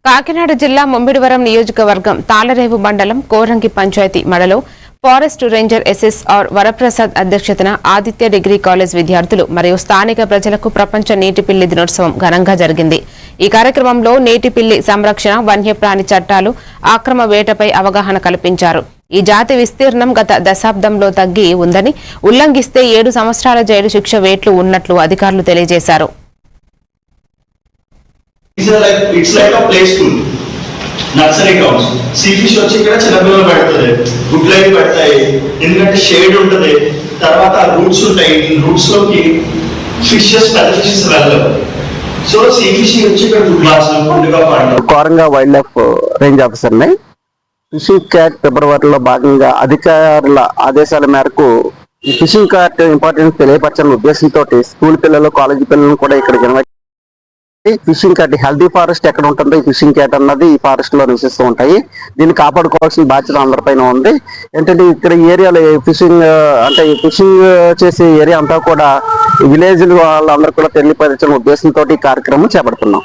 కాకినాడ జిల్లా ముమ్మిడివరం నియోజకవర్గం తాళరేవు మండలం కోరంగి పంచాయతీ మడలో ఫారెస్ట్ రేంజర్ ఎస్ఎస్ఆర్ వరప్రసాద్ అధ్యక్షతన ఆదిత్య డిగ్రీ కాలేజ్ విద్యార్థులు మరియు స్థానిక ప్రజలకు ప్రపంచ నీటిపిల్లి దినోత్సవం ఘనంగా జరిగింది. ఈ కార్యక్రమంలో నీటిపిల్లి సంరక్షణ, వన్యప్రాణి చట్టాలు, ఆక్రమ వేటపై అవగాహన కల్పించారు. ఈ జాతి విస్తీర్ణం గత దశాబ్దంలో తగ్గి ఉందని, ఉల్లంఘిస్తే 7 సంవత్సరాల జైలు శిక్ష వేట్లు ఉన్నట్లు అధికారులు తెలియజేశారు. It's like a play school. Nursery కౌన్స్ సీ ఫిష్ వచ్చి ఇక్కడ చిన్నపిల్లలు పెడుతుంది, గుడ్లు అవి పెడతాయి. ఎందుకంటే షేడ్ ఉంటుంది, తర్వాత రూట్స్ ఉంటాయి, రూట్స్ లోకి ఫిషెస్ పెద్ద ఫిషెస్ వెళ్ళవు. సో సీ ఫిష్ వచ్చి ఇక్కడ గుడ్ క్లాస్ పండుగ పాడు. కోరంగా వైల్డ్ లైఫ్ రేంజ్ ఆఫీసర్ని ఫిషింగ్ క్యాట్ ఫిబ్రవరిలో భాగంగా అధికారుల ఆదేశాల మేరకు ఈ ఫిషింగ్ క్యాట్ ఇంపార్టెన్స్ తెలియపరచాలనే ఉద్దేశంతో స్కూల్ పిల్లలు, కాలేజీ పిల్లలను కూడా ఇక్కడ ఫిషింగ్ క్యాట్ హెల్దీ ఫారెస్ట్ ఎక్కడ ఉంటుందో ఈ ఫిషింగ్ క్యాట్ అన్నది ఈ ఫారెస్ట్ లో నివసిస్తూ ఉంటాయి. దీన్ని కాపాడుకోవాల్సిన బాధ్యత అందరిపైన ఉంది. ఏంటంటే ఇక్కడ ఏరియాలో ఫిషింగ్ చేసే ఏరియా అంతా కూడా విలేజ్ వాళ్ళందరూ కూడా తెలియపరచాలనే ఉద్దేశంతో ఈ కార్యక్రమం చేపడుతున్నాం.